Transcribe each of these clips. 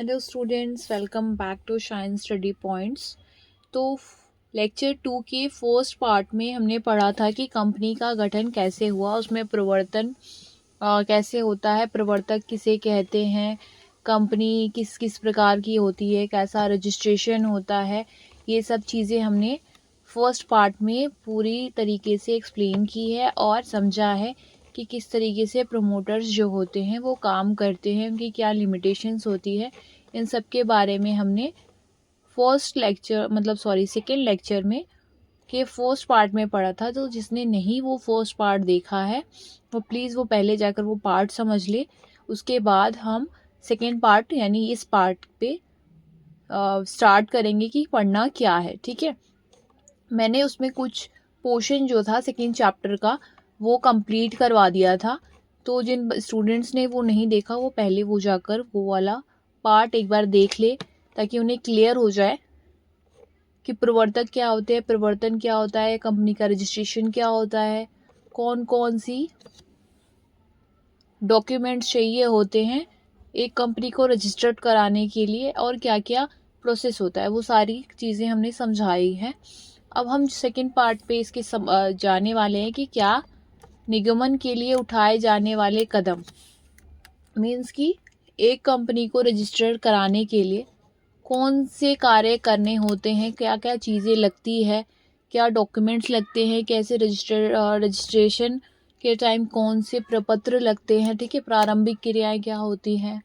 Hello students, welcome back to shine study points. तो lecture 2 के first part में हमने पढ़ा था कि कंपनी का गठन कैसे हुआ, उसमें प्रवर्तन कैसे होता है, प्रवर्तक किसे कहते हैं, कंपनी किस किस प्रकार की होती है, कैसा रजिस्ट्रेशन होता है, ये सब चीज़ें हमने फर्स्ट पार्ट में पूरी तरीके से एक्सप्लेन की है और समझा है कि किस तरीके से प्रमोटर्स जो होते हैं वो काम करते हैं, उनकी क्या लिमिटेशंस होती है। इन सब के बारे में हमने सेकेंड लेक्चर में के फर्स्ट पार्ट में पढ़ा था। तो जिसने नहीं वो फर्स्ट पार्ट देखा है वो प्लीज़ वो पहले जाकर वो पार्ट समझ ले, उसके बाद हम सेकेंड पार्ट यानी इस पार्ट पे स्टार्ट करेंगे कि पढ़ना क्या है। ठीक है, मैंने उसमें कुछ पोर्शन जो था सेकेंड चैप्टर का वो कंप्लीट करवा दिया था। तो जिन स्टूडेंट्स ने वो नहीं देखा वो पहले वो जाकर वो वाला पार्ट एक बार देख ले, ताकि उन्हें क्लियर हो जाए कि प्रवर्तक क्या होते हैं, प्रवर्तन क्या होता है, कंपनी का रजिस्ट्रेशन क्या होता है, कौन कौन सी डॉक्यूमेंट्स चाहिए होते हैं एक कंपनी को रजिस्टर्ड कराने के लिए, और क्या क्या प्रोसेस होता है, वो सारी चीज़ें हमने समझाई हैं। अब हम सेकंड पार्ट पे इसके जाने वाले हैं कि क्या निगमन के लिए उठाए जाने वाले कदम, मीन्स कि एक कंपनी को रजिस्टर कराने के लिए कौन से कार्य करने होते हैं, क्या क्या चीज़ें लगती है, क्या डॉक्यूमेंट्स लगते हैं, कैसे रजिस्ट्रेशन के टाइम कौन से प्रपत्र लगते हैं। ठीक है, प्रारंभिक क्रियाएं क्या होती हैं,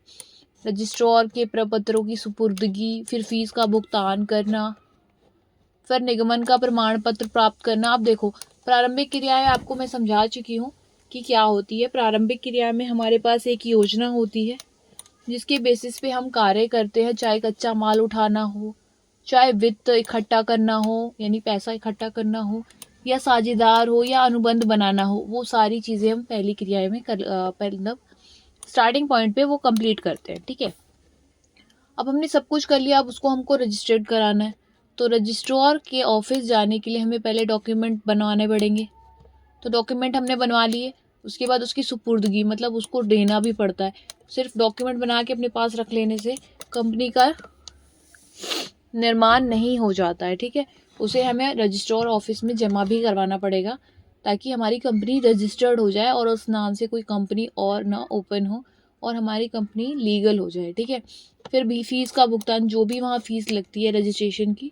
रजिस्ट्रार के प्रपत्रों की सुपुर्दगी, फिर फीस का भुगतान करना, फिर निगमन का प्रमाण पत्र प्राप्त करना। अब देखो, प्रारंभिक क्रियाएं आपको मैं समझा चुकी हूँ कि क्या होती है। प्रारंभिक क्रिया में हमारे पास एक योजना होती है जिसके बेसिस पे हम कार्य करते हैं, चाहे कच्चा माल उठाना हो, चाहे वित्त इकट्ठा करना हो यानी पैसा इकट्ठा करना हो, या साझेदार हो, या अनुबंध बनाना हो, वो सारी चीज़ें हम पहली क्रिया में मतलब स्टार्टिंग पॉइंट पे वो कंप्लीट करते हैं। ठीक है, अब हमने सब कुछ कर लिया, अब उसको हमको रजिस्टर्ड कराना है। तो रजिस्ट्रार के ऑफिस जाने के लिए हमें पहले डॉक्यूमेंट बनवाने पड़ेंगे। तो डॉक्यूमेंट हमने बनवा लिए, उसके बाद उसकी सुपुर्दगी मतलब उसको देना भी पड़ता है। सिर्फ डॉक्यूमेंट बना के अपने पास रख लेने से कंपनी का निर्माण नहीं हो जाता है। ठीक है, उसे हमें रजिस्ट्रार ऑफिस में जमा भी करवाना पड़ेगा ताकि हमारी कंपनी रजिस्टर्ड हो जाए और उस नाम से कोई कंपनी और ना ओपन हो और हमारी कंपनी लीगल हो जाए। ठीक है, फिर भी फीस का भुगतान, जो भी वहाँ फीस लगती है रजिस्ट्रेशन की,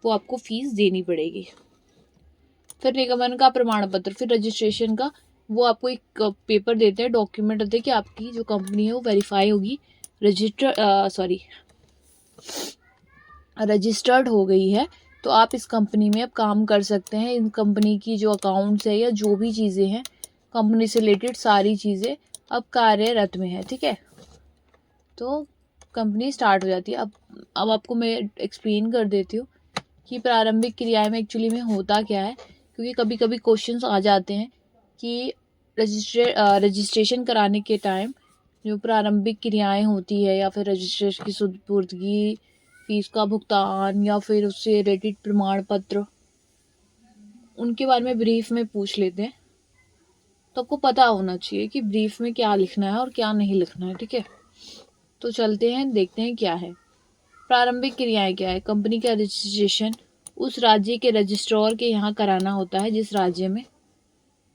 वो आपको फीस देनी पड़ेगी। फिर निगमन का प्रमाण पत्र, फिर रजिस्ट्रेशन का, वो आपको एक पेपर देते हैं, डॉक्यूमेंट देते हैं कि आपकी जो कंपनी है वो वेरीफाई होगी, रजिस्टर्ड हो गई है, तो आप इस कंपनी में अब काम कर सकते हैं। इन कंपनी की जो अकाउंट्स है या जो भी चीज़ें हैं कंपनी से रिलेटेड सारी चीज़ें अब कार्यरत में है। ठीक है, तो कंपनी स्टार्ट हो जाती है। अब आपको मैं एक्सप्लेन कर देती हूँ कि प्रारंभिक क्रियाएं में एक्चुअली में होता क्या है, क्योंकि कभी कभी क्वेश्चंस आ जाते हैं कि रजिस्ट्रेशन कराने के टाइम जो प्रारंभिक क्रियाएं होती है या फिर रजिस्ट्रेशन की सुपुर्दगी, फीस का भुगतान या फिर उससे रिलेटेड प्रमाण पत्र, उनके बारे में ब्रीफ में पूछ लेते हैं। तो आपको पता होना चाहिए कि ब्रीफ में क्या लिखना है और क्या नहीं लिखना है। ठीक है, तो चलते हैं देखते हैं क्या है। प्रारंभिक क्रियाएं क्या है। कंपनी का रजिस्ट्रेशन उस राज्य के रजिस्ट्रार के यहाँ कराना होता है जिस राज्य में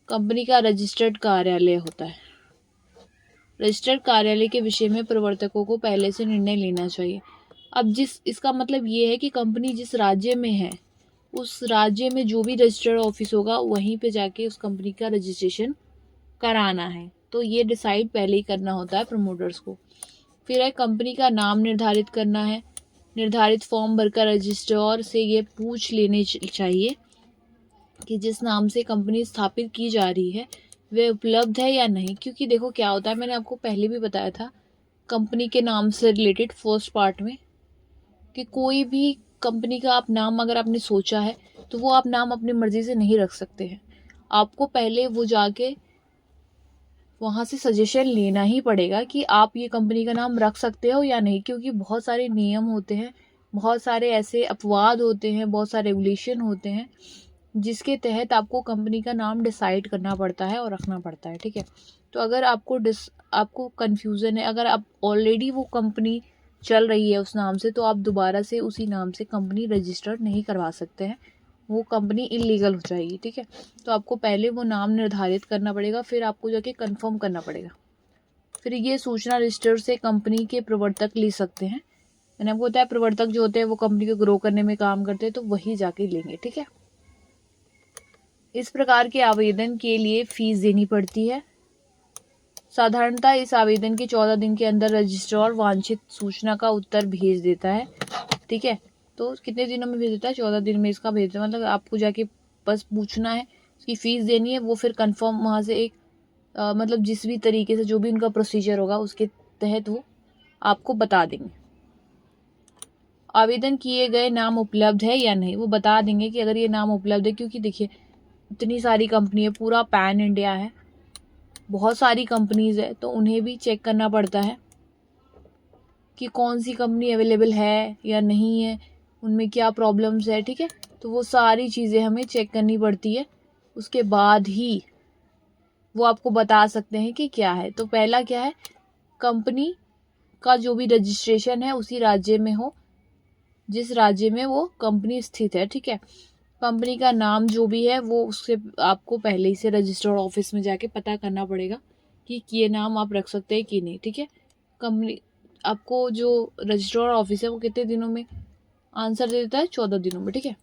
कंपनी का रजिस्टर्ड कार्यालय होता है। रजिस्टर्ड कार्यालय के विषय में प्रवर्तकों को पहले से निर्णय लेना चाहिए। अब इसका मतलब ये है कि कंपनी जिस राज्य में है उस राज्य में जो भी रजिस्टर्ड ऑफिस होगा वहीं पे जाके उस कंपनी का रजिस्ट्रेशन कराना है। तो ये डिसाइड पहले ही करना होता है प्रमोटर्स को। फिर है कंपनी का नाम निर्धारित करना है। निर्धारित फॉर्म भरकर रजिस्ट्रार से ये पूछ लेने चाहिए कि जिस नाम से कंपनी स्थापित की जा रही है वे उपलब्ध है या नहीं। क्योंकि देखो क्या होता है, मैंने आपको पहले भी बताया था कंपनी के नाम से रिलेटेड फर्स्ट पार्ट में, कि कोई भी कंपनी का आप नाम अगर आपने सोचा है तो वो आप नाम अपनी मर्जी से नहीं रख सकते हैं। आपको पहले वो जाके वहाँ से सजेशन लेना ही पड़ेगा कि आप ये कंपनी का नाम रख सकते हो या नहीं, क्योंकि बहुत सारे नियम होते हैं, बहुत सारे ऐसे अपवाद होते हैं, बहुत सारे रेगुलेशन होते हैं जिसके तहत आपको कंपनी का नाम डिसाइड करना पड़ता है और रखना पड़ता है। ठीक है, तो अगर आपको कंफ्यूज़न है, अगर आप ऑलरेडी वो कंपनी चल रही है उस नाम से, तो आप दोबारा से उसी नाम से कंपनी रजिस्टर्ड नहीं करवा सकते हैं, वो कंपनी इलीगल हो जाएगी। ठीक है, तो आपको पहले वो नाम निर्धारित करना पड़ेगा, फिर आपको जाके कंफर्म करना पड़ेगा। फिर ये सूचना रजिस्टर से कंपनी के प्रवर्तक ले सकते हैं। मैंने आपको बताया प्रवर्तक जो होते हैं वो कंपनी को ग्रो करने में काम करते हैं, तो वही जाके लेंगे। ठीक है, इस प्रकार के आवेदन के लिए फीस देनी पड़ती है। साधारणतः इस आवेदन के 14 दिन के अंदर रजिस्ट्रार वांछित सूचना का उत्तर भेज देता है। ठीक है, तो कितने दिनों में भेज देता है? 14 दिन में इसका भेज देता है। मतलब आपको जाके बस पूछना है, उसकी फीस देनी है, वो फिर कंफर्म वहाँ से एक मतलब जिस भी तरीके से जो भी उनका प्रोसीजर होगा उसके तहत वो आपको बता देंगे। आवेदन किए गए नाम उपलब्ध है या नहीं, वो बता देंगे कि अगर ये नाम उपलब्ध है, क्योंकि देखिए इतनी सारी कंपनी है, पूरा पैन इंडिया है, बहुत सारी कंपनीज है, तो उन्हें भी चेक करना पड़ता है कि कौन सी कंपनी अवेलेबल है या नहीं है, उनमें क्या प्रॉब्लम्स है। ठीक है, तो वो सारी चीज़ें हमें चेक करनी पड़ती है, उसके बाद ही वो आपको बता सकते हैं कि क्या है। तो पहला क्या है, कंपनी का जो भी रजिस्ट्रेशन है उसी राज्य में हो जिस राज्य में वो कंपनी स्थित है। ठीक है, कंपनी का नाम जो भी है वो उससे आपको पहले ही से रजिस्टर्ड ऑफिस में जाके पता करना पड़ेगा कि ये नाम आप रख सकते हैं कि नहीं। ठीक है, कंपनी आपको जो रजिस्टर्ड ऑफिस है वो कितने दिनों में आंसर दे देता है? 14 दिनों में। ठीक है,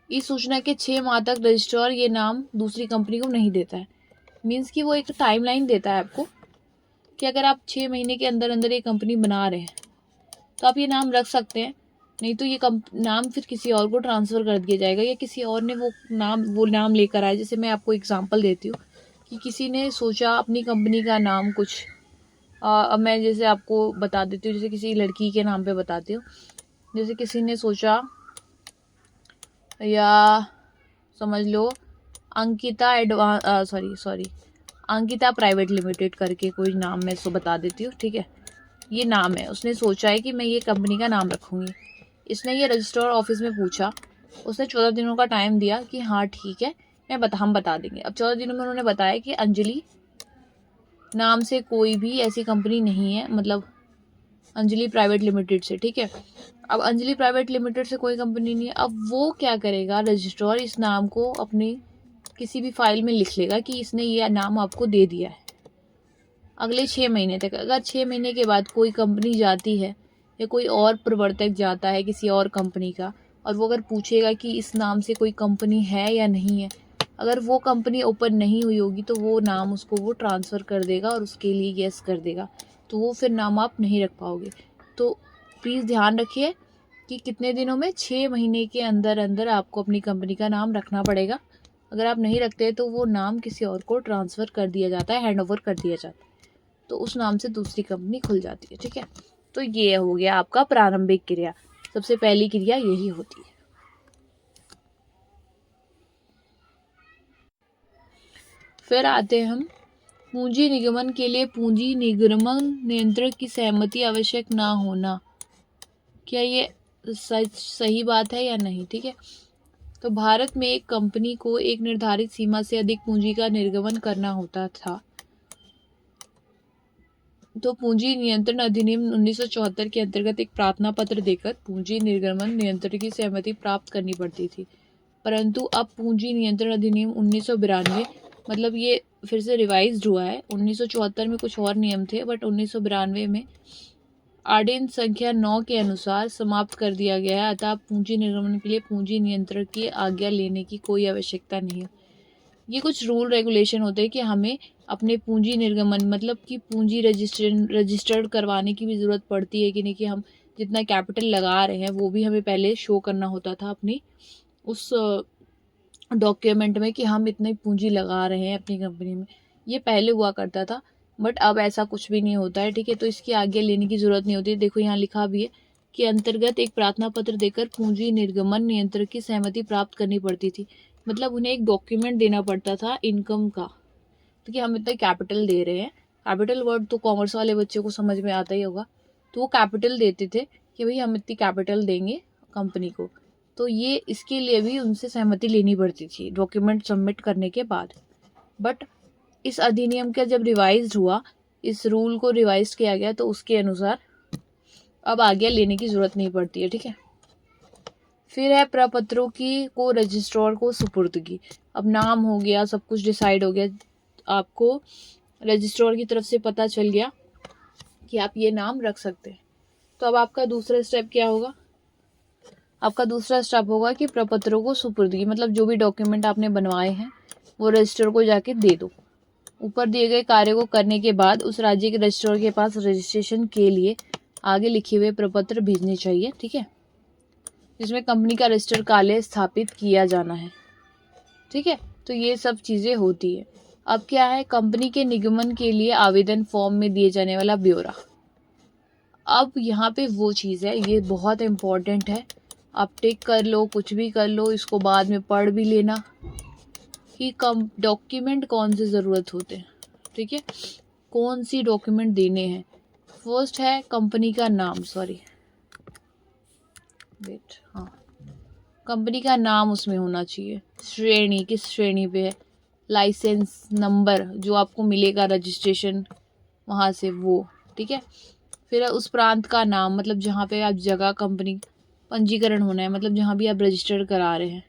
इस सूचना के 6 माह तक रजिस्ट्रार ये नाम दूसरी कंपनी को नहीं देता है। मीन्स कि वो एक टाइमलाइन देता है आपको कि अगर आप 6 महीने के अंदर अंदर ये कंपनी बना रहे हैं तो आप ये नाम रख सकते हैं, नहीं तो ये नाम फिर किसी और को ट्रांसफ़र कर दिया जाएगा, या किसी और ने वो नाम लेकर आए। जैसे मैं आपको एग्जांपल देती हूँ कि किसी ने सोचा अपनी कंपनी का नाम कुछ अब मैं जैसे आपको बता देती हूँ, जैसे किसी लड़की के नाम पे बताती हूँ। जैसे किसी ने सोचा, या समझ लो अंकिता अंकिता प्राइवेट लिमिटेड करके कोई नाम मैं इसको बता देती हूँ। ठीक है, ये नाम है, उसने सोचा है कि मैं ये कंपनी का नाम रखूँगी। इसने ये रजिस्ट्रार ऑफिस में पूछा, उसने 14 दिनों का टाइम दिया कि हाँ ठीक है हम बता देंगे। अब 14 दिनों में उन्होंने बताया कि अंजलि नाम से कोई भी ऐसी कंपनी नहीं है, मतलब अंजलि प्राइवेट लिमिटेड से। ठीक है, अब अंजलि प्राइवेट लिमिटेड से कोई कंपनी नहीं है। अब वो क्या करेगा, रजिस्ट्रार इस नाम को अपनी किसी भी फाइल में लिख लेगा कि इसने ये नाम आपको दे दिया है अगले 6 महीने तक। अगर 6 महीने के बाद कोई कंपनी जाती है या कोई और प्रवर्तक जाता है किसी और कंपनी का, और वो अगर पूछेगा कि इस नाम से कोई कंपनी है या नहीं है, अगर वो कंपनी ओपन नहीं हुई होगी तो वो नाम उसको वो ट्रांसफ़र कर देगा और उसके लिए येस कर देगा, तो वो फिर नाम आप नहीं रख पाओगे। तो प्लीज़ ध्यान रखिए कि कितने दिनों में, 6 महीने के अंदर अंदर आपको अपनी कंपनी का नाम रखना पड़ेगा। अगर आप नहीं रखते तो वो नाम किसी और को ट्रांसफ़र कर दिया जाता है, हैंड ओवर कर दिया जाता है, तो उस नाम से दूसरी कंपनी खुल जाती है। ठीक है, तो ये हो गया आपका प्रारंभिक क्रिया। सबसे पहली क्रिया यही होती है। फिर आते हैं हम पूंजी निगमन के लिए पूंजी निर्गमन नियंत्रक की सहमति आवश्यक ना होना। क्या ये सही बात है या नहीं? ठीक है, तो भारत में एक कंपनी को एक निर्धारित सीमा से अधिक पूंजी का निर्गमन करना होता था, तो पूंजी नियंत्रण अधिनियम 1974 के अंतर्गत एक प्रार्थना पत्र देकर पूंजी निर्गमन नियंत्रण की सहमति प्राप्त करनी पड़ती थी। परंतु अब पूंजी नियंत्रण अधिनियम 1992, मतलब ये फिर से रिवाइज्ड हुआ है। 1974 में कुछ और नियम थे, बट 1992 में आर्डिनेंस संख्या 9 के अनुसार समाप्त कर दिया गया है। अतः पूंजी निर्गमन के लिए पूंजी नियंत्रक की आज्ञा लेने की कोई आवश्यकता नहीं है। ये कुछ रूल रेगुलेशन होते हैं कि हमें अपने पूंजी निर्गमन, मतलब कि पूंजी रजिस्टर्ड करवाने की भी ज़रूरत पड़ती है कि नहीं, कि हम जितना कैपिटल लगा रहे हैं वो भी हमें पहले शो करना होता था अपनी उस डॉक्यूमेंट में कि हम इतनी पूंजी लगा रहे हैं अपनी कंपनी में। ये पहले हुआ करता था, बट अब ऐसा कुछ भी नहीं होता है। ठीक है, तो इसकी आज्ञा लेने की ज़रूरत नहीं होती। देखो यहाँ लिखा भी है कि अंतर्गत एक प्रार्थना पत्र देकर पूंजी निर्गमन नियंत्रक की सहमति प्राप्त करनी पड़ती थी। मतलब उन्हें एक डॉक्यूमेंट देना पड़ता था इनकम का, तो कि हम इतना कैपिटल दे रहे हैं। कैपिटल वर्ड तो कॉमर्स वाले बच्चों को समझ में आता ही होगा। तो वो कैपिटल देते थे कि भाई हम इतनी कैपिटल देंगे कंपनी को, तो ये इसके लिए भी उनसे सहमति लेनी पड़ती थी डॉक्यूमेंट सबमिट करने के बाद। बट इस अधिनियम का जब रिवाइज हुआ, इस रूल को रिवाइज किया गया, तो उसके अनुसार अब आज्ञा लेने की ज़रूरत नहीं पड़ती है, ठीक है। फिर है प्रपत्रों की को रजिस्ट्रार को सुपुर्दगी। अब नाम हो गया, सब कुछ डिसाइड हो गया, आपको रजिस्ट्रार की तरफ से पता चल गया कि आप ये नाम रख सकते हैं। तो अब आपका दूसरा स्टेप क्या होगा? आपका दूसरा स्टेप होगा कि प्रपत्रों को सुपुर्दगी, मतलब जो भी डॉक्यूमेंट आपने बनवाए हैं वो रजिस्ट्रार को जाके दे दो। ऊपर दिए गए कार्य को करने के बाद उस राज्य के रजिस्ट्रार के पास रजिस्ट्रेशन के लिए आगे लिखे हुए प्रपत्र भेजने चाहिए, ठीक है, जिसमें कंपनी का रजिस्टर कार्यालय स्थापित किया जाना है, ठीक है। तो ये सब चीज़ें होती है। अब क्या है, कंपनी के निगमन के लिए आवेदन फॉर्म में दिए जाने वाला ब्यौरा। अब यहाँ पे वो चीज़ है, ये बहुत इम्पोर्टेंट है, आप टिक कर लो, कुछ भी कर लो, इसको बाद में पढ़ भी लेना कि कम डॉक्यूमेंट कौन से ज़रूरत होते हैं, ठीक है, कौन सी डॉक्यूमेंट देने हैं। फर्स्ट है कंपनी का नाम, हाँ, कंपनी का नाम उसमें होना चाहिए, श्रेणी, किस श्रेणी पे है, लाइसेंस नंबर जो आपको मिलेगा रजिस्ट्रेशन वहाँ से वो, ठीक है। फिर उस प्रांत का नाम, मतलब जहाँ पे आप जगह कंपनी पंजीकरण होना है, मतलब जहाँ भी आप रजिस्टर करा रहे हैं।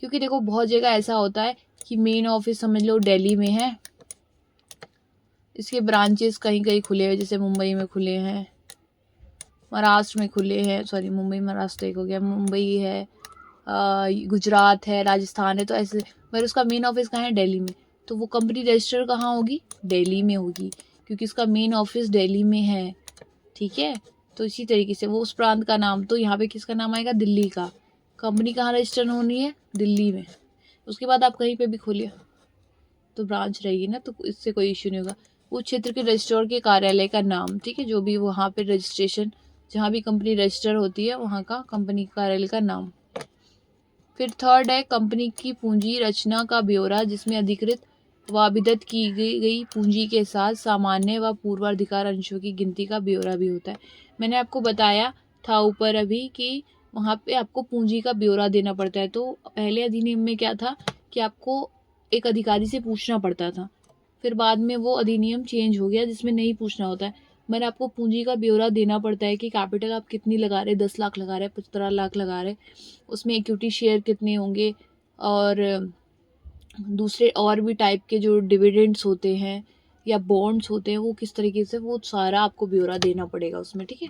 क्योंकि देखो बहुत जगह ऐसा होता है कि मेन ऑफिस समझ लो दिल्ली में है, इसके ब्रांचेस कहीं कहीं खुले हैं, जैसे मुंबई में खुले हैं, महाराष्ट्र में खुले हैं, सॉरी मुंबई महाराष्ट्र एक हो गया, मुंबई है, गुजरात है, राजस्थान है, तो ऐसे, पर उसका मेन ऑफिस कहाँ है, दिल्ली में। तो वो कंपनी रजिस्टर कहाँ होगी, दिल्ली में होगी, क्योंकि उसका मेन ऑफिस दिल्ली में है, ठीक है। तो इसी तरीके से वो उस प्रांत का नाम, तो यहाँ पे किसका नाम आएगा, दिल्ली का। कंपनी कहाँ रजिस्टर होनी है, दिल्ली में। उसके बाद आप कहीं पे भी खोलिए तो ब्रांच रहेगी ना, तो इससे कोई इश्यू नहीं होगा। उस क्षेत्र के रजिस्ट्रार के कार्यालय का नाम, ठीक है, जो भी वहाँ पे रजिस्ट्रेशन, जहाँ भी कंपनी रजिस्टर होती है वहाँ का कंपनी कार्यालय का नाम। फिर थर्ड है कंपनी की पूंजी रचना का ब्यौरा, जिसमें अधिकृत व अभिदत्त की गई पूंजी के साथ सामान्य व पूर्वाधिकार अंशों की गिनती का ब्यौरा भी होता है। मैंने आपको बताया था ऊपर अभी कि वहाँ पे आपको पूंजी का ब्यौरा देना पड़ता है। तो पहले अधिनियम में क्या था कि आपको एक अधिकारी से पूछना पड़ता था, फिर बाद में वो अधिनियम चेंज हो गया जिसमें नहीं पूछना होता है। मैंने आपको पूंजी का ब्यौरा देना पड़ता है कि कैपिटल आप कितनी लगा रहे, 10 लाख लगा रहे, 15 लाख लगा रहे, उसमें इक्विटी शेयर कितने होंगे, और दूसरे और भी टाइप के जो डिविडेंड्स होते हैं या बॉन्ड्स होते हैं वो किस तरीके से, वो सारा आपको ब्यौरा देना पड़ेगा उसमें, ठीक है।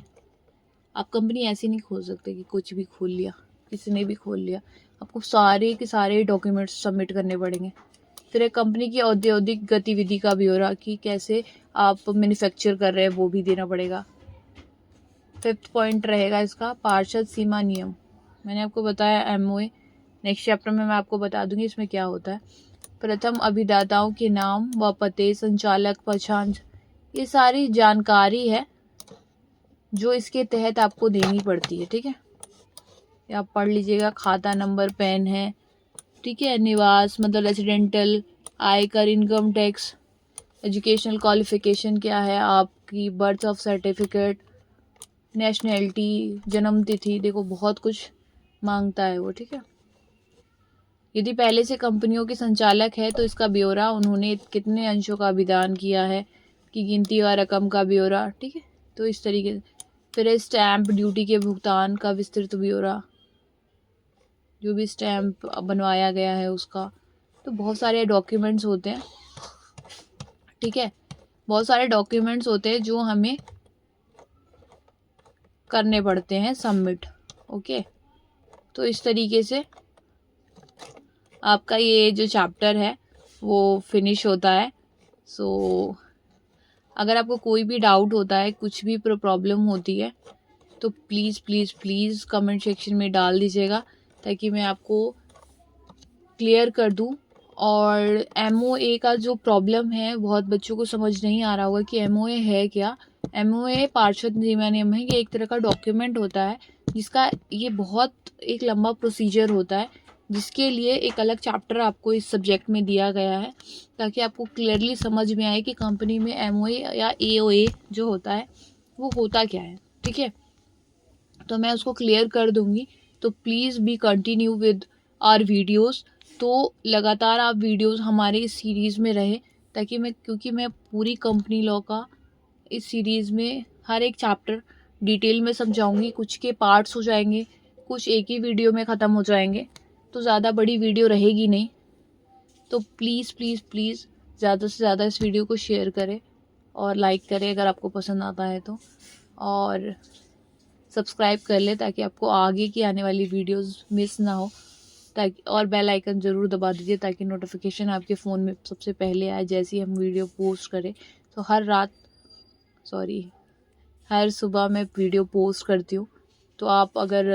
आप कंपनी ऐसी नहीं खोल सकते कि कुछ भी खोल लिया, किसी ने भी खोल लिया, आपको सारे के सारे डॉक्यूमेंट्स सबमिट करने पड़ेंगे। फिर एक कंपनी की औद्योगिक गतिविधि का ब्यौरा, कि कैसे आप मैन्युफैक्चर कर रहे हैं वो भी देना पड़ेगा। फिफ्थ पॉइंट रहेगा इसका पार्षद सीमा नियम, मैंने आपको बताया एमओए, नेक्स्ट चैप्टर में मैं आपको बता दूंगी इसमें क्या होता है। प्रथम अभिदाताओं के नाम व पते, संचालक पहचान, ये सारी जानकारी है जो इसके तहत आपको देनी पड़ती है, ठीक है, ये आप पढ़ लीजिएगा। खाता नंबर पैन है, ठीक है, निवास मतलब रेजिडेंटल, आयकर, इनकम टैक्स, एजुकेशनल क्वालिफिकेशन क्या है आपकी, बर्थ ऑफ सर्टिफिकेट, नेशनैलिटी, जन्म तिथि, देखो बहुत कुछ मांगता है वो, ठीक है। यदि पहले से कंपनियों के संचालक है तो इसका ब्यौरा, उन्होंने कितने अंशों का अभिदान किया है की गिनती व रकम का ब्यौरा, ठीक है। तो इस तरीके से फिर स्टैंप ड्यूटी के भुगतान का विस्तृत ब्यौरा, जो भी स्टैंप बनवाया गया है उसका। तो बहुत सारे डॉक्यूमेंट्स होते हैं, ठीक है, बहुत सारे डॉक्यूमेंट्स होते हैं जो हमें करने पड़ते हैं सबमिट, ओके। तो इस तरीके से आपका ये जो चैप्टर है वो फिनिश होता है। सो अगर आपको कोई भी डाउट होता है, कुछ भी प्रॉब्लम होती है, तो please please please comment section में डाल दीजिएगा ताकि मैं आपको क्लियर कर दूं। और एमओए का जो प्रॉब्लम है, बहुत बच्चों को समझ नहीं आ रहा होगा कि एमओए है क्या। एमओए पार्षद सीमा नियम है, ये एक तरह का डॉक्यूमेंट होता है जिसका ये बहुत एक लंबा प्रोसीजर होता है, जिसके लिए एक अलग चैप्टर आपको इस सब्जेक्ट में दिया गया है ताकि आपको क्लियरली समझ में आए कि कंपनी में एमओए या एओए जो होता है वो होता क्या है, ठीक है। तो मैं उसको क्लियर कर दूंगी, तो please be continue with our videos. तो लगातार आप वीडियोस हमारे इस सीरीज़ में रहे ताकि क्योंकि मैं पूरी कंपनी लॉ का इस सीरीज़ में हर एक चैप्टर डिटेल में समझाऊंगी, कुछ के पार्ट्स हो जाएंगे, कुछ एक ही वीडियो में ख़त्म हो जाएंगे, तो ज़्यादा बड़ी वीडियो रहेगी नहीं। तो प्लीज़ प्लीज़ प्लीज़ ज़्यादा से ज़्यादा इस वीडियो को शेयर करें और लाइक करें अगर आपको पसंद आता है तो, और सब्सक्राइब कर ले ताकि आपको आगे की आने वाली वीडियोस मिस ना हो, ताकि और बेल आइकन ज़रूर दबा दीजिए ताकि नोटिफिकेशन आपके फ़ोन में सबसे पहले आए जैसे ही हम वीडियो पोस्ट करें। तो हर सुबह मैं वीडियो पोस्ट करती हूँ, तो आप अगर